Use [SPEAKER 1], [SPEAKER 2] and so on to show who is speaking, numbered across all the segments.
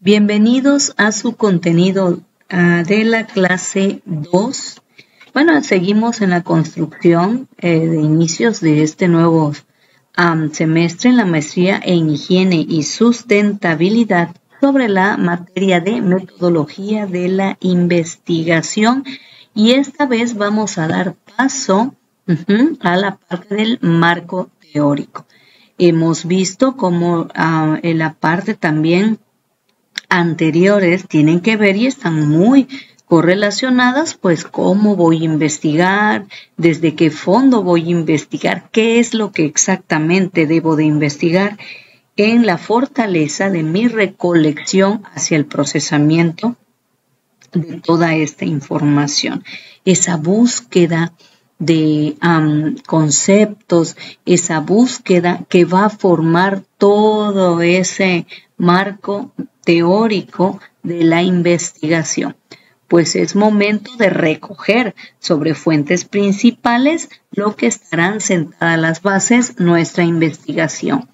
[SPEAKER 1] Bienvenidos a su contenido de la clase 2. Bueno, seguimos en la construcción de inicios de este nuevo semestre en la maestría en higiene y sustentabilidad sobre la materia de metodología de la investigación. Y esta vez vamos a dar paso a la parte del marco teórico. Hemos visto cómo en la parte también anteriores tienen que ver y están muy correlacionadas, pues cómo voy a investigar, desde qué fondo voy a investigar, qué es lo que exactamente debo de investigar en la fortaleza de mi recolección hacia el procesamiento de toda esta información. Esa búsqueda de conceptos, esa búsqueda que va a formar todo ese marco teórico de la investigación. Pues es momento de recoger sobre fuentes principales lo que estarán sentadas las bases nuestra investigación.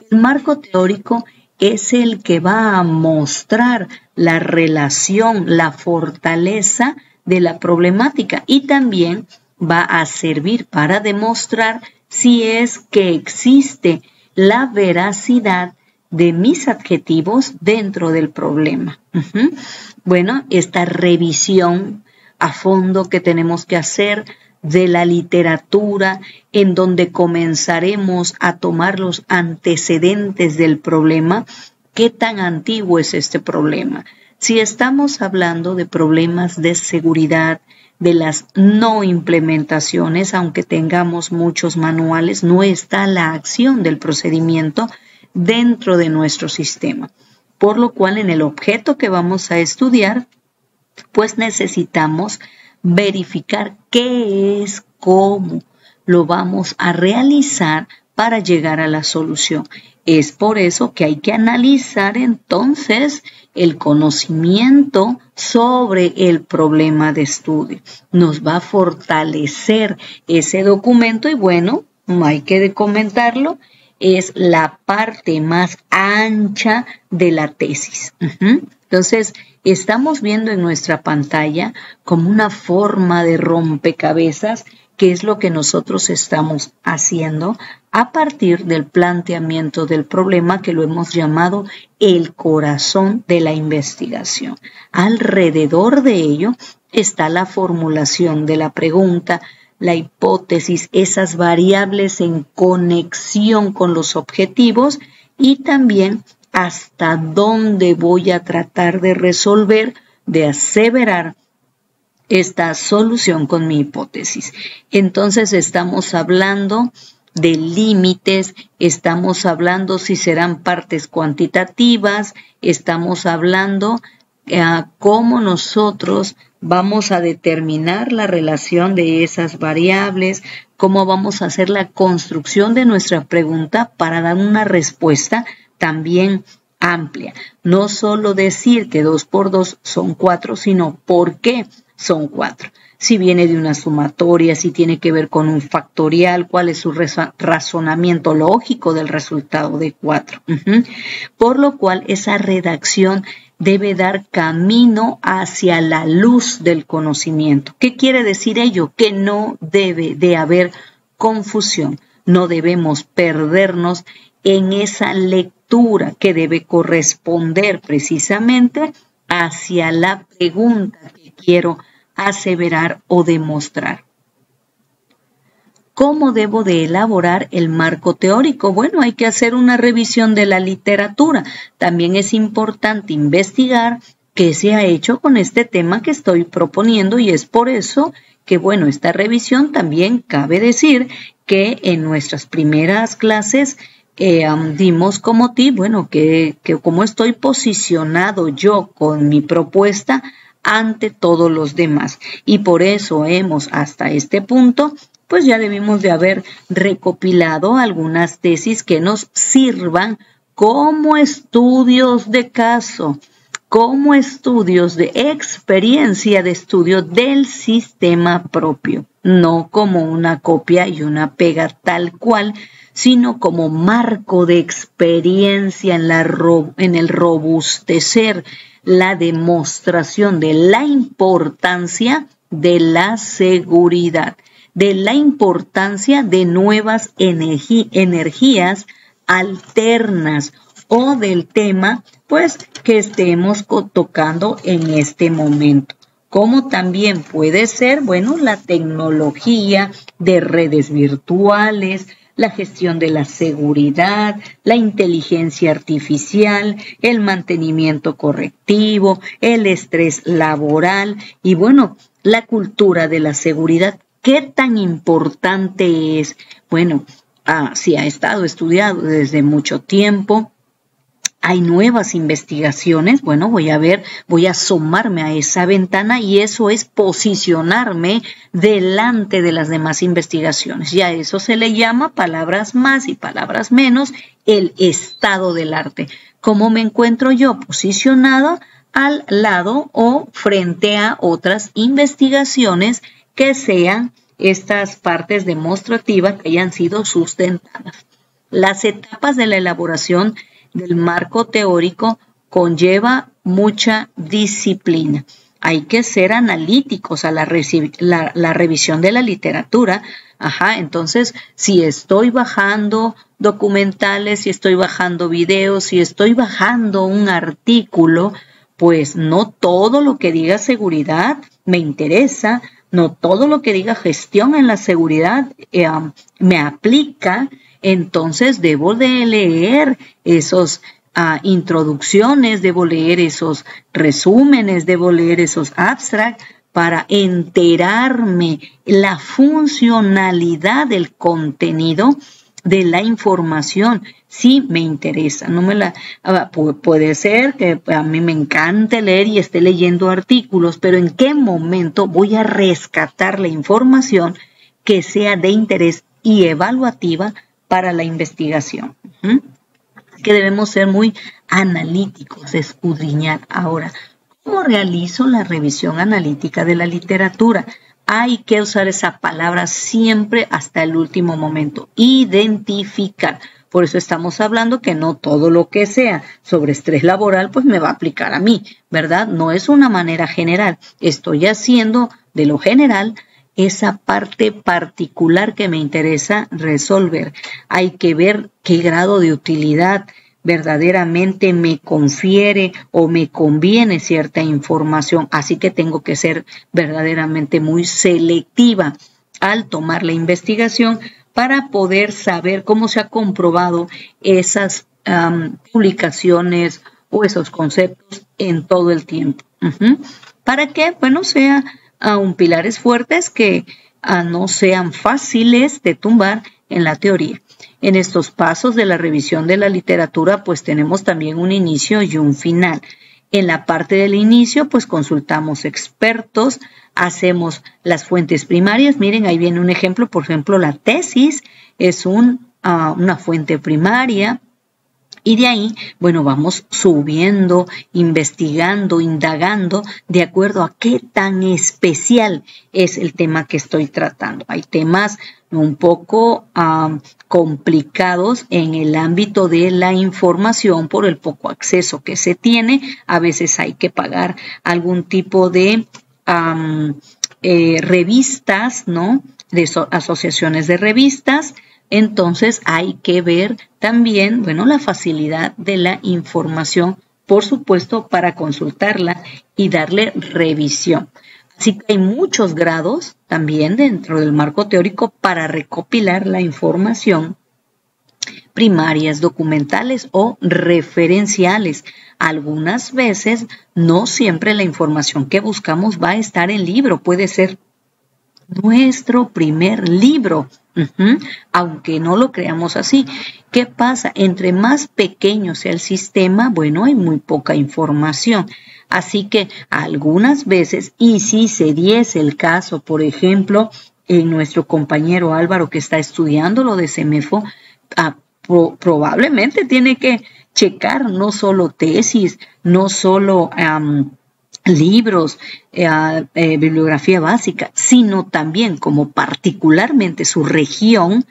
[SPEAKER 1] El marco teórico es el que va a mostrar la relación, la fortaleza de la problemática y también va a servir para demostrar si es que existe la veracidad de mis adjetivos dentro del problema. Bueno, esta revisión a fondo que tenemos que hacer de la literatura, en donde comenzaremos a tomar los antecedentes del problema. ¿Qué tan antiguo es este problema? Si estamos hablando de problemas de seguridad, de las no implementaciones, aunque tengamos muchos manuales, no está la acción del procedimiento dentro de nuestro sistema. Por lo cual, en el objeto que vamos a estudiar, pues necesitamos verificar qué es, cómo lo vamos a realizar para llegar a la solución. Es por eso que hay que analizar entonces el conocimiento sobre el problema de estudio. Nos va a fortalecer ese documento y bueno, no hay que comentarlo, es la parte más ancha de la tesis. Entonces, estamos viendo en nuestra pantalla como una forma de rompecabezas, que es lo que nosotros estamos haciendo a partir del planteamiento del problema que lo hemos llamado el corazón de la investigación. Alrededor de ello está la formulación de la pregunta, la hipótesis, esas variables en conexión con los objetivos y también hasta dónde voy a tratar de resolver, de aseverar esta solución con mi hipótesis. Entonces estamos hablando de límites, estamos hablando si serán partes cuantitativas, estamos hablando cómo nosotros vamos a determinar la relación de esas variables, cómo vamos a hacer la construcción de nuestra pregunta para dar una respuesta también amplia. No solo decir que 2 por 2 son 4, sino por qué son 4. Si viene de una sumatoria, si tiene que ver con un factorial, cuál es su razonamiento lógico del resultado de 4. Por lo cual, esa redacción debe dar camino hacia la luz del conocimiento. ¿Qué quiere decir ello? Que no debe de haber confusión. No debemos perdernos en esa lectura que debe corresponder precisamente hacia la pregunta que quiero aseverar o demostrar. ¿Cómo debo de elaborar el marco teórico? Bueno, hay que hacer una revisión de la literatura. También es importante investigar qué se ha hecho con este tema que estoy proponiendo y es por eso que, bueno, esta revisión también cabe decir que en nuestras primeras clases dimos como tip, bueno, que cómo estoy posicionado yo con mi propuesta ante todos los demás. Y por eso hemos hasta este punto, pues ya debimos de haber recopilado algunas tesis que nos sirvan como estudios de caso, como estudios de experiencia de estudio del sistema propio. no como una copia y una pega tal cual, sino como marco de experiencia en el robustecer la demostración de la importancia de la seguridad, de la importancia de nuevas energías alternas o del tema pues que estemos tocando en este momento. Como también puede ser, bueno, la tecnología de redes virtuales, la gestión de la seguridad, la inteligencia artificial, el mantenimiento correctivo, el estrés laboral y bueno, la cultura de la seguridad. ¿Qué tan importante es? Bueno, si ha estado estudiado desde mucho tiempo, hay nuevas investigaciones, bueno, voy a asomarme a esa ventana y eso es posicionarme delante de las demás investigaciones. Y a eso se le llama, palabras más y palabras menos, el estado del arte. ¿Cómo me encuentro yo posicionado al lado o frente a otras investigaciones que sean estas partes demostrativas que hayan sido sustentadas? Las etapas de la elaboración del marco teórico conlleva mucha disciplina. Hay que ser analíticos a la revisión de la literatura. Entonces, si estoy bajando documentales, si estoy bajando videos, si estoy bajando un artículo, pues no todo lo que diga seguridad me interesa, no todo lo que diga gestión en la seguridad me aplica. Entonces debo de leer esos introducciones, debo leer esos resúmenes, debo leer esos abstracts para enterarme la funcionalidad del contenido de la información. Sí me interesa, no me la puede ser que a mí me encante leer y esté leyendo artículos, pero ¿en qué momento voy a rescatar la información que sea de interés y evaluativa para la investigación? Que debemos ser muy analíticos, escudriñar. Ahora, ¿cómo realizo la revisión analítica de la literatura? Hay que usar esa palabra siempre hasta el último momento. Identificar. Por eso estamos hablando que no todo lo que sea sobre estrés laboral pues me va a aplicar a mí, ¿verdad? No es una manera general. Estoy haciendo de lo general esa parte particular que me interesa resolver. Hay que ver qué grado de utilidad verdaderamente me confiere o me conviene cierta información. Así que tengo que ser verdaderamente muy selectiva al tomar la investigación para poder saber cómo se ha comprobado esas publicaciones o esos conceptos en todo el tiempo. Para que, bueno, sea pilares fuertes que no sean fáciles de tumbar en la teoría. En estos pasos de la revisión de la literatura, pues tenemos también un inicio y un final. En la parte del inicio, pues consultamos expertos, hacemos las fuentes primarias. Miren, ahí viene un ejemplo, por ejemplo, la tesis es una fuente primaria. Y de ahí, bueno, vamos subiendo, investigando, indagando, de acuerdo a qué tan especial es el tema que estoy tratando. Hay temas un poco complicados en el ámbito de la información por el poco acceso que se tiene. A veces hay que pagar algún tipo de revistas, ¿no? De asociaciones de revistas. Entonces hay que ver también, bueno, la facilidad de la información, por supuesto, para consultarla y darle revisión. Así que hay muchos grados también dentro del marco teórico para recopilar la información primarias, documentales o referenciales. Algunas veces, no siempre la información que buscamos va a estar en libro, puede ser nuestro primer libro, aunque no lo creamos así. ¿Qué pasa? Entre más pequeño sea el sistema, bueno, hay muy poca información. Así que algunas veces, y si se diese el caso, por ejemplo, en nuestro compañero Álvaro que está estudiando lo de CEMEFO, probablemente tiene que checar no solo tesis, no solo libros, bibliografía básica, sino también como particularmente su región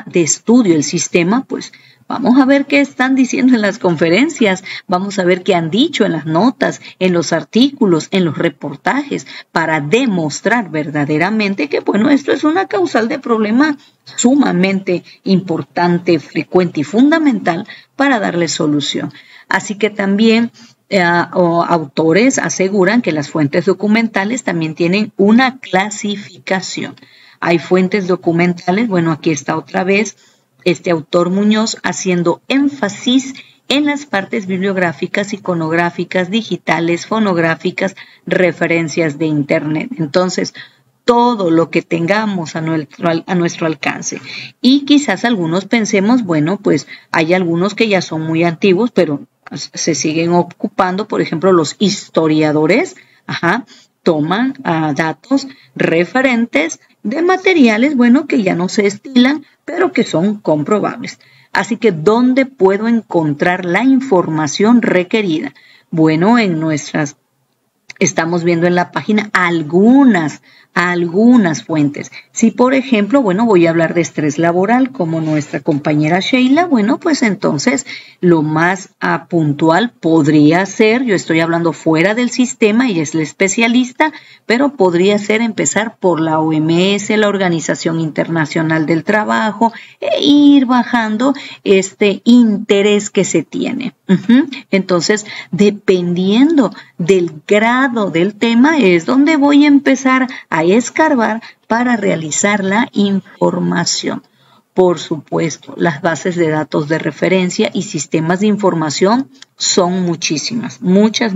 [SPEAKER 1] de estudio, el sistema, pues vamos a ver qué están diciendo en las conferencias, vamos a ver qué han dicho en las notas, en los artículos, en los reportajes, para demostrar verdaderamente que, bueno, esto es una causal de problema sumamente importante, frecuente y fundamental para darle solución. Así que también autores aseguran que las fuentes documentales también tienen una clasificación. Hay fuentes documentales, bueno, aquí está otra vez este autor Muñoz haciendo énfasis en las partes bibliográficas, iconográficas, digitales, fonográficas, referencias de Internet. Entonces, todo lo que tengamos a nuestro alcance. Y quizás algunos pensemos, bueno, pues hay algunos que ya son muy antiguos, pero se siguen ocupando, por ejemplo, los historiadores, toman datos referentes de materiales, bueno, que ya no se estilan, pero que son comprobables. Así que, ¿dónde puedo encontrar la información requerida? Bueno, estamos viendo en la página algunas fuentes. Si, por ejemplo, bueno, voy a hablar de estrés laboral como nuestra compañera Sheila, bueno, pues entonces lo más puntual podría ser, yo estoy hablando fuera del sistema, ella es la especialista, pero podría ser empezar por la OMS, la Organización Internacional del Trabajo, e ir bajando este interés que se tiene. Entonces, dependiendo del grado del tema, es donde voy a empezar a escarbar para realizar la información. Por supuesto, las bases de datos de referencia y sistemas de información son muchísimas, muchas.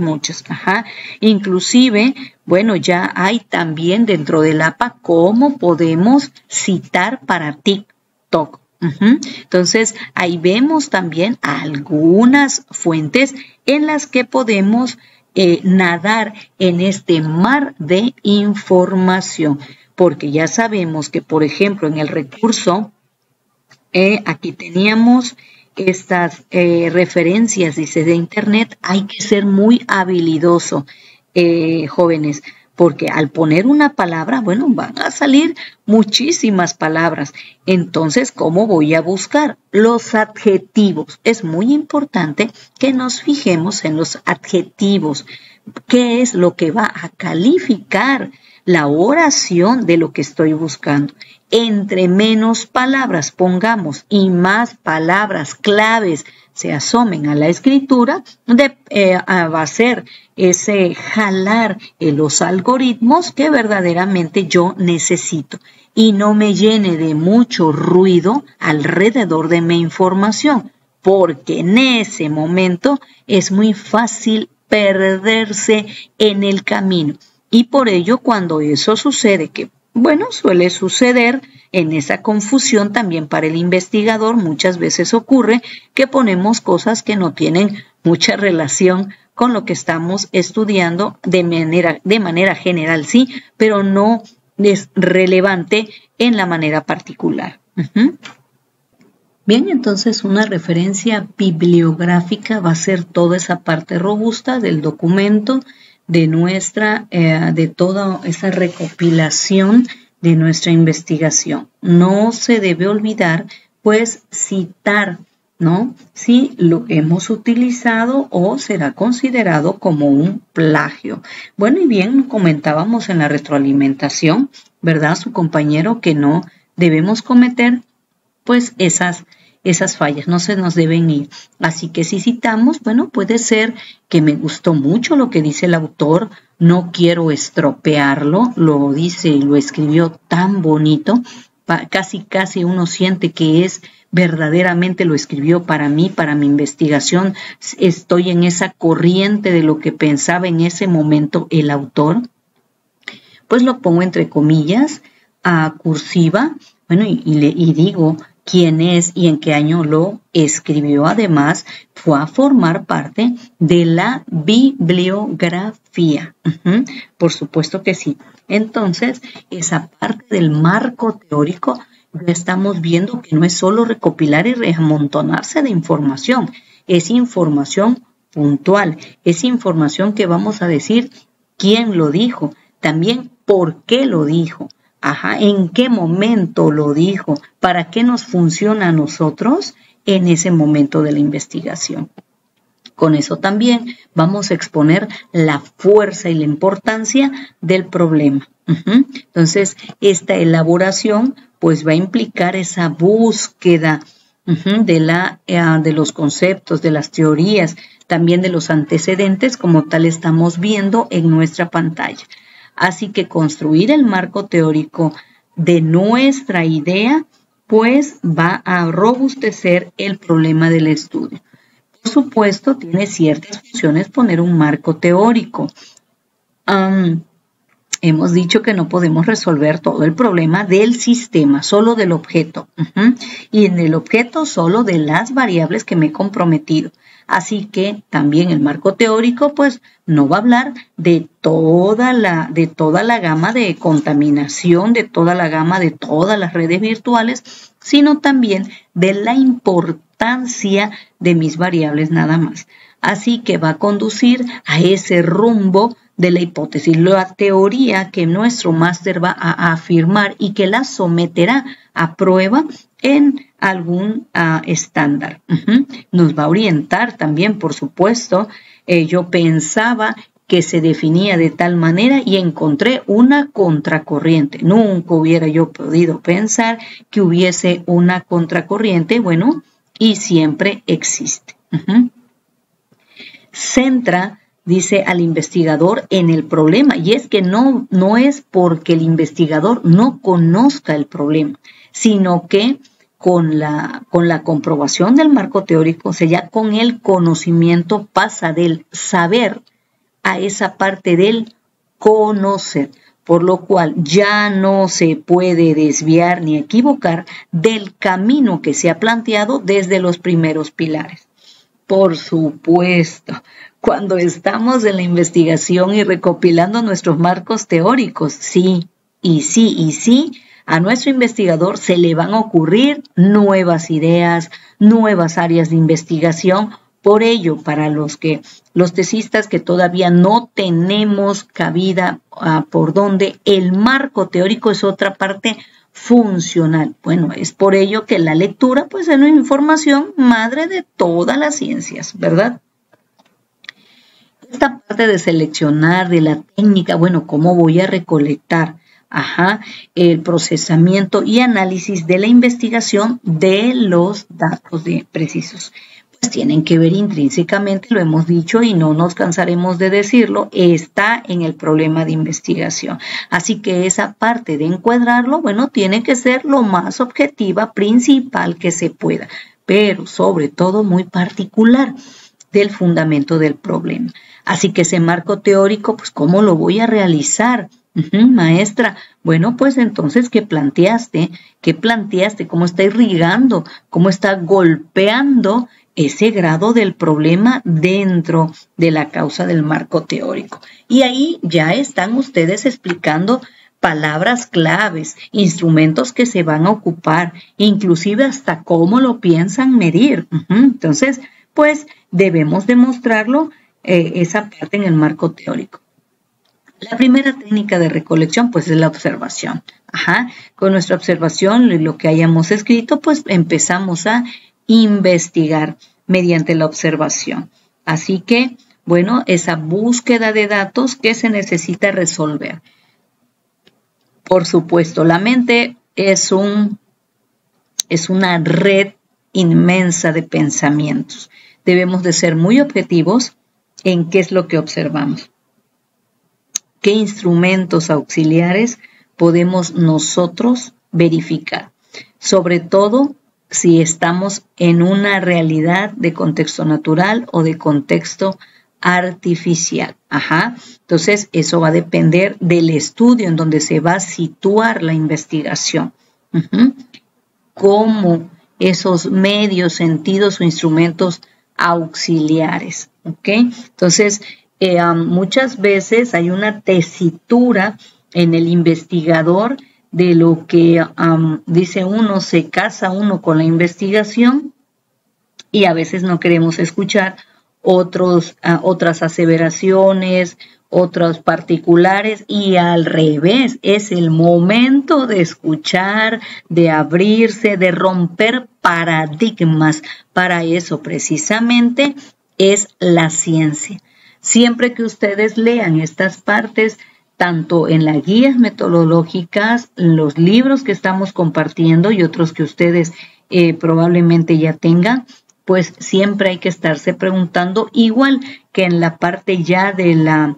[SPEAKER 1] Inclusive, bueno, ya hay también dentro del APA cómo podemos citar para TikTok. Entonces, ahí vemos también algunas fuentes en las que podemos nadar en este mar de información, porque ya sabemos que, por ejemplo, en el recurso, aquí teníamos estas referencias, dice, de Internet. Hay que ser muy habilidoso, jóvenes, porque al poner una palabra, bueno, van a salir muchísimas palabras. Entonces, ¿cómo voy a buscar? Los adjetivos. Es muy importante que nos fijemos en los adjetivos. ¿Qué es lo que va a calificar la oración de lo que estoy buscando? Entre menos palabras pongamos y más palabras claves se asomen a la escritura, va a ser ese jalar en los algoritmos que verdaderamente yo necesito y no me llene de mucho ruido alrededor de mi información, porque en ese momento es muy fácil perderse en el camino. Y por ello, cuando eso sucede, que bueno, suele suceder, en esa confusión también para el investigador muchas veces ocurre que ponemos cosas que no tienen mucha relación con lo que estamos estudiando de manera general, sí, pero no es relevante en la manera particular. Bien, entonces una referencia bibliográfica va a ser toda esa parte robusta del documento, de toda esa recopilación de nuestra investigación. No se debe olvidar, pues, citar, ¿no? Si lo hemos utilizado o será considerado como un plagio. Bueno, y bien, comentábamos en la retroalimentación, ¿verdad? Su compañero, que no debemos cometer, pues, esas fallas, no se nos deben ir. Así que si citamos, bueno, puede ser que me gustó mucho lo que dice el autor, no quiero estropearlo, lo dice y lo escribió tan bonito, casi uno siente que es verdaderamente lo escribió para mí, para mi investigación, estoy en esa corriente de lo que pensaba en ese momento el autor. Pues lo pongo entre comillas, a cursiva, bueno, y digo quién es y en qué año lo escribió. Además, fue a formar parte de la bibliografía. Por supuesto que sí. Entonces, esa parte del marco teórico, ya estamos viendo que no es solo recopilar y reamontonarse de información, es información puntual, es información que vamos a decir quién lo dijo, también por qué lo dijo, en qué momento lo dijo, para qué nos funciona a nosotros en ese momento de la investigación. Con eso también vamos a exponer la fuerza y la importancia del problema. Entonces, esta elaboración pues va a implicar esa búsqueda de los conceptos, de las teorías, también de los antecedentes, como tal estamos viendo en nuestra pantalla. Así que construir el marco teórico de nuestra idea pues va a robustecer el problema del estudio. Por supuesto, tiene ciertas funciones poner un marco teórico. Hemos dicho que no podemos resolver todo el problema del sistema, solo del objeto. Y en el objeto solo de las variables que me he comprometido. Así que también el marco teórico pues no va a hablar de toda la gama de contaminación, de toda la gama de todas las redes virtuales, sino también de la importancia de mis variables nada más. Así que va a conducir a ese rumbo de la hipótesis, la teoría que nuestro máster va a afirmar y que la someterá a prueba en algún estándar. Nos va a orientar también, por supuesto. Yo pensaba que se definía de tal manera y encontré una contracorriente. Nunca hubiera yo podido pensar que hubiese una contracorriente, bueno, y siempre existe. Centra, dice, al investigador en el problema, y es que no es porque el investigador no conozca el problema, sino que con la comprobación del marco teórico, o sea, ya con el conocimiento pasa del saber a esa parte del conocer, por lo cual ya no se puede desviar ni equivocar del camino que se ha planteado desde los primeros pilares. Por supuesto, cuando estamos en la investigación y recopilando nuestros marcos teóricos, sí, a nuestro investigador se le van a ocurrir nuevas ideas, nuevas áreas de investigación. Por ello, para los tesistas que todavía no tenemos cabida por donde el marco teórico es otra parte funcional. Bueno, es por ello que la lectura pues es una información madre de todas las ciencias, ¿verdad? Esta parte de seleccionar, de la técnica, bueno, ¿cómo voy a recolectar? El procesamiento y análisis de la investigación de los datos precisos. Pues tienen que ver intrínsecamente, lo hemos dicho y no nos cansaremos de decirlo, está en el problema de investigación. Así que esa parte de encuadrarlo, bueno, tiene que ser lo más objetiva, principal que se pueda, pero sobre todo muy particular del fundamento del problema. Así que ese marco teórico, pues, ¿cómo lo voy a realizar? Maestra, bueno, pues entonces, ¿qué planteaste? ¿Cómo está irrigando? ¿Cómo está golpeando ese grado del problema dentro de la causa del marco teórico? Y ahí ya están ustedes explicando palabras claves, instrumentos que se van a ocupar, inclusive hasta cómo lo piensan medir. Entonces, pues debemos demostrarlo esa parte en el marco teórico. La primera técnica de recolección pues es la observación. Con nuestra observación, lo que hayamos escrito, pues empezamos a investigar mediante la observación. Así que, bueno, esa búsqueda de datos que se necesita resolver. Por supuesto, la mente es una red inmensa de pensamientos. Debemos de ser muy objetivos en qué es lo que observamos. ¿Qué instrumentos auxiliares podemos nosotros verificar? Sobre todo si estamos en una realidad de contexto natural o de contexto artificial. Entonces, eso va a depender del estudio en donde se va a situar la investigación. Cómo esos medios, sentidos o instrumentos auxiliares. Entonces, muchas veces hay una tesitura en el investigador de lo que dice uno, se casa uno con la investigación y a veces no queremos escuchar otras aseveraciones, otros particulares, y al revés, es el momento de escuchar, de abrirse, de romper paradigmas. Para eso precisamente es la ciencia. Siempre que ustedes lean estas partes, tanto en las guías metodológicas, los libros que estamos compartiendo y otros que ustedes probablemente ya tengan, pues siempre hay que estarse preguntando, igual que en la parte ya de la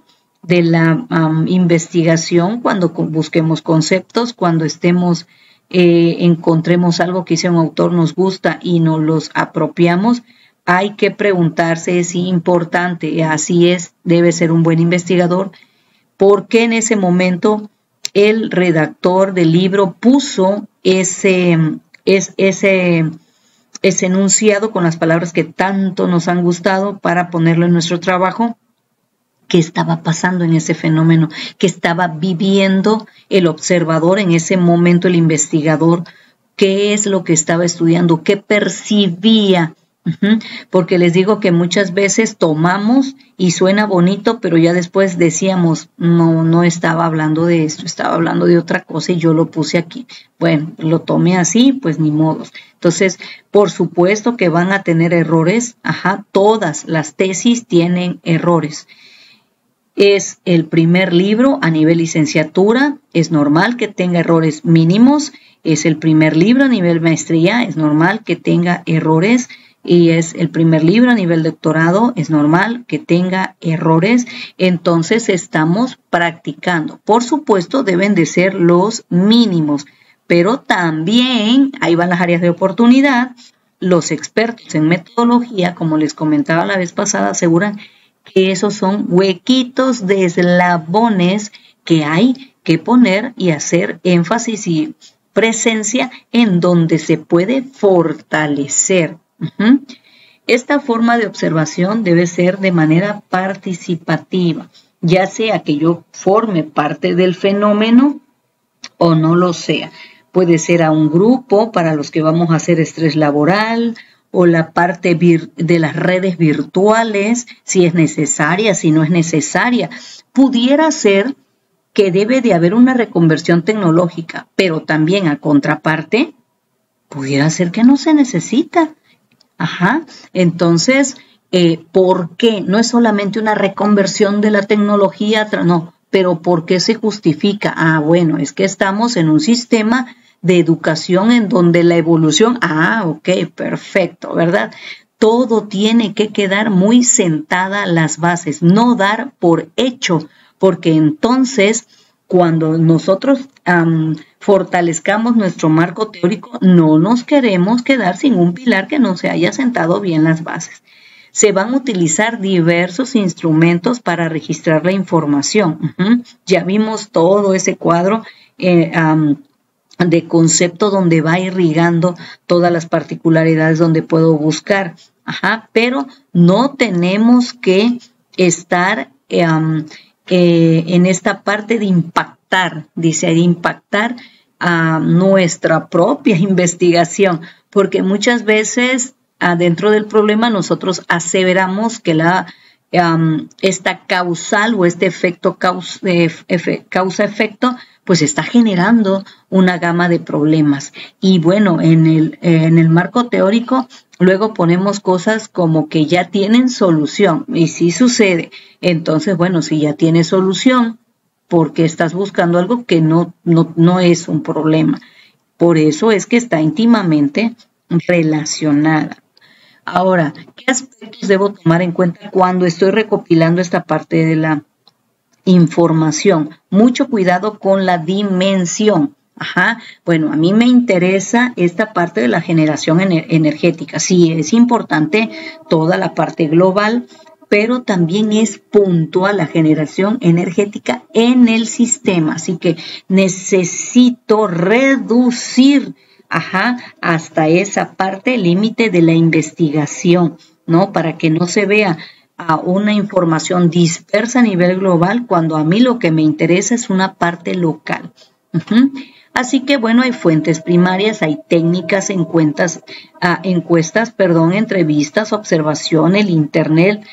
[SPEAKER 1] investigación, cuando busquemos conceptos, cuando encontremos algo que un autor nos gusta y nos los apropiamos, hay que preguntarse, es importante, así es, debe ser un buen investigador, ¿por qué en ese momento el redactor del libro puso ese enunciado con las palabras que tanto nos han gustado para ponerlo en nuestro trabajo? ¿Qué estaba pasando en ese fenómeno? ¿Qué estaba viviendo el observador en ese momento, el investigador? ¿Qué es lo que estaba estudiando? ¿Qué percibía? Porque les digo que muchas veces tomamos y suena bonito, pero ya después decíamos, no estaba hablando de esto, estaba hablando de otra cosa y yo lo puse aquí. Bueno, lo tomé así, pues ni modos. Entonces, por supuesto que van a tener errores. Todas las tesis tienen errores. Es el primer libro a nivel licenciatura, es normal que tenga errores mínimos. Es el primer libro a nivel maestría, es normal que tenga errores. Y es el primer libro a nivel doctorado, es normal que tenga errores. Entonces estamos practicando. Por supuesto deben de ser los mínimos, pero también ahí van las áreas de oportunidad. Los expertos en metodología, como les comentaba la vez pasada, aseguran que esos son huequitos de eslabones que hay que poner y hacer énfasis y presencia en donde se puede fortalecer. Esta forma de observación debe ser de manera participativa, ya sea que yo forme parte del fenómeno o no lo sea. Puede ser a un grupo para los que vamos a hacer estrés laboral, o la parte de las redes virtuales, si es necesaria, si no es necesaria. Pudiera ser que debe de haber una reconversión tecnológica, pero también a contraparte, pudiera ser que no se necesita. Entonces, ¿por qué? No es solamente una reconversión de la tecnología, no, pero ¿por qué se justifica? Bueno, es que estamos en un sistema de educación en donde la evolución, ok, perfecto, ¿verdad? Todo tiene que quedar muy sentada las bases, no dar por hecho, porque entonces cuando nosotros fortalezcamos nuestro marco teórico, no nos queremos quedar sin un pilar que no se haya sentado bien las bases. Se van a utilizar diversos instrumentos para registrar la información. Ya vimos todo ese cuadro de concepto donde va irrigando todas las particularidades donde puedo buscar. Pero no tenemos que estar en esta parte de impactar, dice, de impactar a nuestra propia investigación, porque muchas veces dentro del problema nosotros aseveramos que esta causal o este efecto causa-efecto pues está generando una gama de problemas. Y bueno, en el marco teórico luego ponemos cosas como que ya tienen solución, y sí sucede. Entonces, bueno, si ya tiene solución, ¿por qué estás buscando algo que no es un problema? Por eso es que está íntimamente relacionada. Ahora, ¿qué aspectos debo tomar en cuenta cuando estoy recopilando esta parte de la información? Mucho cuidado con la dimensión. Bueno, a mí me interesa esta parte de la generación energética. Sí, es importante toda la parte global, pero también es puntual la generación energética en el sistema. Así que necesito reducir hasta esa parte límite de la investigación, ¿no? Para que no se vea una información dispersa a nivel global, cuando a mí lo que me interesa es una parte local. Así que bueno, hay fuentes primarias, hay técnicas, encuestas, entrevistas, observación, el internet.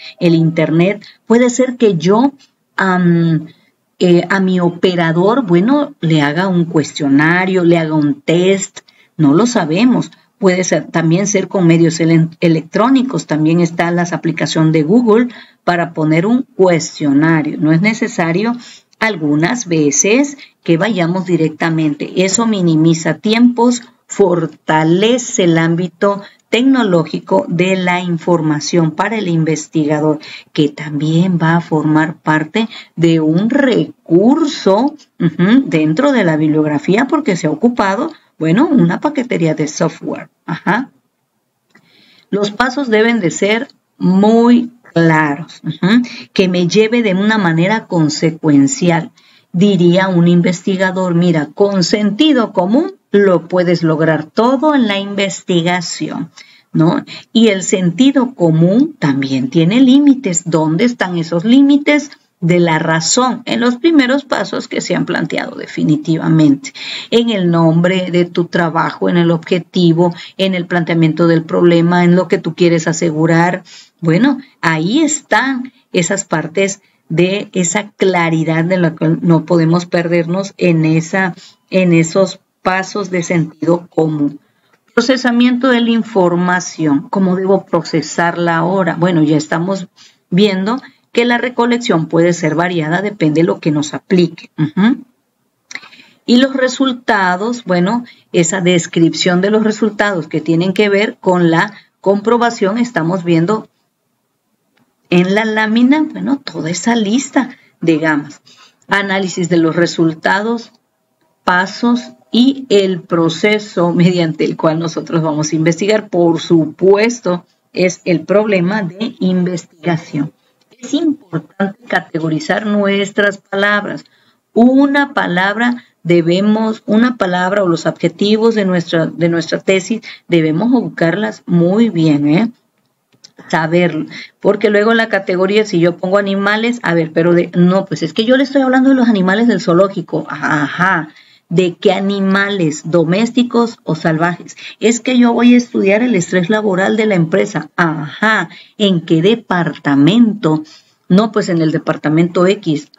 [SPEAKER 1] Puede ser que yo a mi operador, bueno, le haga un cuestionario, le haga un test, no lo sabemos. Puede ser, también ser con medios electrónicos, también está la aplicación de Google para poner un cuestionario. No es necesario algunas veces que vayamos directamente. Eso minimiza tiempos, fortalece el ámbito tecnológico de la información para el investigador, que también va a formar parte de un recurso dentro de la bibliografía porque se ha ocupado, bueno, una paquetería de software. Los pasos deben de ser muy claros, que me lleve de una manera consecuencial. Diría un investigador, mira, con sentido común lo puedes lograr todo en la investigación, ¿no? Y el sentido común también tiene límites. ¿Dónde están esos límites? De la razón, en los primeros pasos que se han planteado definitivamente, en el nombre de tu trabajo, en el objetivo, en el planteamiento del problema, en lo que tú quieres asegurar. Bueno, ahí están esas partes de esa claridad de la que no podemos perdernos en esos pasos de sentido común. Procesamiento de la información, ¿cómo debo procesarla ahora? Bueno, ya estamos viendo que la recolección puede ser variada, depende de lo que nos aplique. Y los resultados, bueno, esa descripción de los resultados que tienen que ver con la comprobación, estamos viendo en la lámina, bueno, toda esa lista de gamas. Análisis de los resultados, pasos y el proceso mediante el cual nosotros vamos a investigar, por supuesto, es el problema de investigación. Es importante categorizar nuestras palabras. Una palabra o los adjetivos de nuestra tesis, debemos ubicarlas muy bien, saberlo, porque luego la categoría, si yo pongo animales, a ver, pero no, pues es que yo le estoy hablando de los animales del zoológico, ¿de qué animales? ¿Domésticos o salvajes? Es que yo voy a estudiar el estrés laboral de la empresa. ¿En qué departamento? No, pues en el departamento X.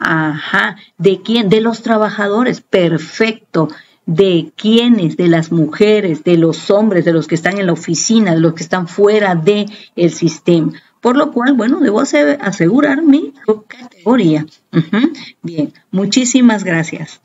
[SPEAKER 1] ¿De quién? De los trabajadores. Perfecto. ¿De quiénes? De las mujeres, de los hombres, de los que están en la oficina, de los que están fuera del sistema. Por lo cual, bueno, debo asegurar mi categoría. Bien, muchísimas gracias.